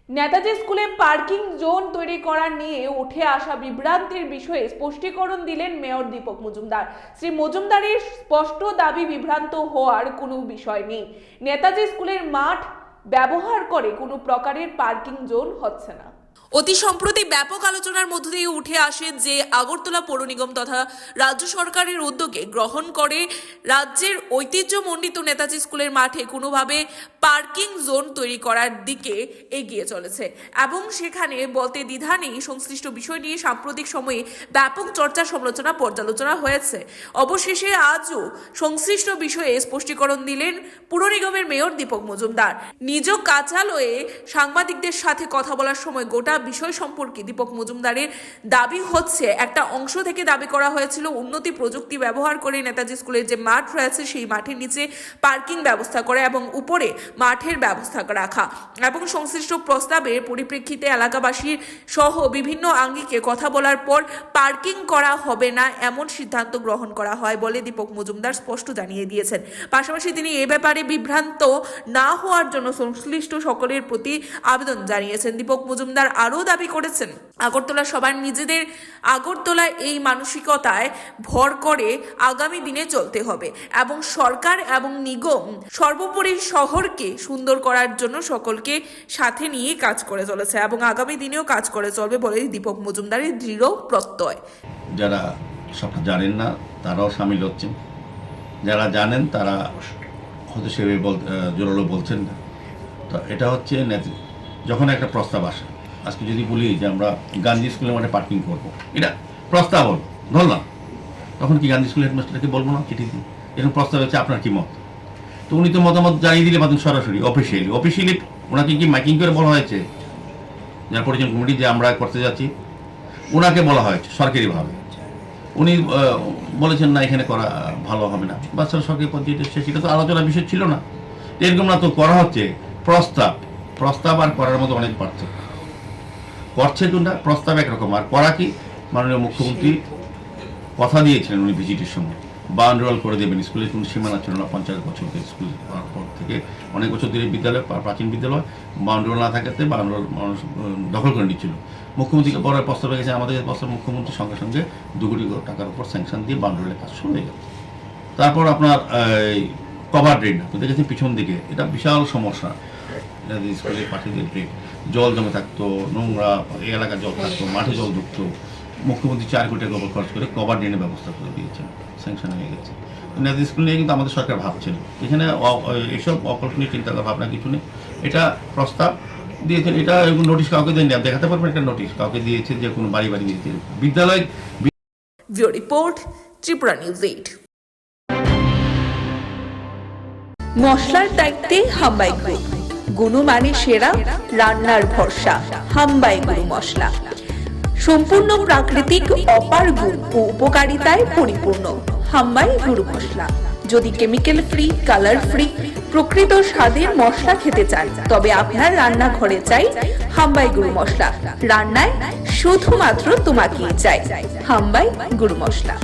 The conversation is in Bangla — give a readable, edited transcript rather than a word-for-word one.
নেতাজি স্কুলে পার্কিং জোন তৈরি করা নিয়ে উঠে আসা বিভ্রান্তির বিষয়ে স্পষ্টীকরণ দিলেন মেয়র দীপক মজুমদার। শ্রী মজুমদারের স্পষ্ট দাবি, বিভ্রান্ত হওয়ার কোনো বিষয় নেই। নেতাজি স্কুলের মাঠ ব্যবহার করে কোনো প্রকারের পার্কিং জোন হচ্ছে না। অতি সম্প্রতি ব্যাপক আলোচনার মধ্য দিয়ে উঠে আসে যে আগরতলা পৌর নিগম তথা রাজ্য সরকারের উদ্যোগে গ্রহণ করে রাজ্যের ঐতিহ্যমণ্ডিত নেতাজি স্কুলের মাঠে কোনোভাবে পার্কিং জোন তৈরি করার দিকে এগিয়ে চলেছে এবং সেখানে বলতে দ্বিধা নেই। সংশ্লিষ্ট বিষয় নিয়ে সাম্প্রতিক সময়ে ব্যাপক চর্চা, সমালোচনা, পর্যালোচনা হয়েছে। অবশেষে আজও সংশ্লিষ্ট বিষয়ে স্পষ্টীকরণ দিলেন পুর নিগমের মেয়র দীপক মজুমদার। নিজ কার্যালয়ে সাংবাদিকদের সাথে কথা বলার সময় গোটা বিষয় সম্পর্কে দীপক মজুমদারের দাবি হচ্ছে, একটা অংশ থেকে দাবি করা হয়েছিল উন্নতি প্রযুক্তি ব্যবহার করে নেতাজি স্কুলের যে মাঠ রয়েছে সেই মাঠের নিচে পার্কিং ব্যবস্থা করা এবং উপরে মাঠের ব্যবস্থা রাখা, এবং সংশ্লিষ্ট প্রস্তাবের পরিপ্রেক্ষিতে এলাকাবাসীর সহ বিভিন্ন আঙ্গিকে কথা বলার পর পার্কিং করা হবে না এমন সিদ্ধান্ত গ্রহণ করা হয় বলে দীপক মজুমদার স্পষ্ট জানিয়ে দিয়েছেন। পাশাপাশি তিনি এ ব্যাপারে বিভ্রান্ত না হওয়ার জন্য সংশ্লিষ্ট সকলের প্রতি আবেদন জানিয়েছেন। দীপক মজুমদার আরও দাবি করেছেন, আগরতলা সবার নিজেদের আগরতলায় এই মানসিকতায় ভর করে আগামী দিনে চলতে হবে এবং সরকার এবং নিগম সর্বোপরি শহরকে সুন্দর করার জন্য সকলকে সাথে নিয়ে কাজ করে চলেছে এবং আগামী দিনেও কাজ করে চলবে বলে দীপক মজুমদারের দৃঢ় প্রত্যয়। যারা সবটা জানেন না তারাও সামিল হচ্ছেন, যারা জানেন তারা হয়তো সেভাবে জোরালো বলছেন না। তো এটা হচ্ছে যখন একটা প্রস্তাব আসে, আজকে যদি বলি যে আমরা গান্ধী স্কুলের মাঠে পার্কিং করবো, এটা প্রস্তাব হল ধরলাম, তখন কি গান্ধী স্কুলের হেডমাস্টারকে বলবো না চিঠি দিই এরকম প্রস্তাব হচ্ছে আপনার কি মত? তো উনি তো মতামত জানিয়ে দিলে পারেন সরাসরি অফিসিয়ালি ওনাকে কি মাইকিং করে বলা হয়েছে যারা পরিচালন কমিটি যে আমরা করতে যাচ্ছি, ওনাকে বলা হয়েছে সরকারিভাবে। উনি বলেছেন না এখানে করা ভালো হবে না, বাচ্চারা সরকারি পদ্ধতিতে সেটা তো আলোচনার বিষয় ছিল না। এরকম না তো করা হচ্ছে প্রস্তাব আর করার মতো অনেক পার্থক্য। করছে কোনটা, প্রস্তাব একরকম আর করা কি। মাননীয় মুখ্যমন্ত্রী কথা দিয়েছিলেন উনি ভিজিটের সময় বাউন্ডারি করে দেবেন, স্কুলের কোনো সীমানা ছিল না। 50 বছর স্কুল পর থেকে অনেক বছর ধরে বিদ্যালয়, প্রাচীন বিদ্যালয় বাউন্ডারি না থাকাতে বাউন্ডারি মানুষ দখল করে নিচ্ছিল। মুখ্যমন্ত্রীকে পরে প্রস্তাব গেছে, আমাদের প্রস্তাব মুখ্যমন্ত্রীর সঙ্গে সঙ্গে 2 কোটি টাকার উপর স্যাংশন দিয়ে বাউন্ডারির কাজ শুরু হয়ে গেল। তারপর আপনার কভার ড্রেন আপনি দেখেছেন পিছন দিকে, এটা বিশাল সমস্যা। স্কুলের পাঠিয়ে ড্রেন জল জমে থাকতো, নোংরা, এই এলাকার জল থাকতো, মাঠে জল ঢুকতো। মুখ্যমন্ত্রী 4 কোটি টাকা খরচ করে কভার ড্রেনের ব্যবস্থা করে দিয়েছেন, স্যাংশন হয়ে গেছে। নেতাজি স্কুল নিয়ে কিন্তু আমাদের সরকার ভাবছেন, এখানে এইসব অকল্পনীয় চিন্তা ভাবনা কিছু নেই। এটা প্রস্তাব দিয়েছেন, এটা নোটিশ কাউকে দেন, দেখাতে পারবেন একটা নোটিশ কাউকে দিয়েছে যে কোনো বাড়ি দিয়েছে বিদ্যালয়। Report Tripura news 8। মশলার দায়িত্বে হাম্বাই গ্রুপ, গুণমানে সেরা, রান্নার ভরসা। হাম্বাই গুরু মশলা সম্পূর্ণ প্রাকৃতিক, অপার গুণ ও উপকারিতায় পরিপূর্ণ। হাম্বাই গুরু মশলা। যদি কেমিক্যাল ফ্রি, কালার ফ্রি, প্রকৃত স্বাদের মশলা খেতে চান তবে আপনার রান্নাঘরে চাই হাম্বাই গুরু মশলা। রান্নায় শুধুমাত্র তোমাকেই চাই হাম্বাই গুরু মশলা।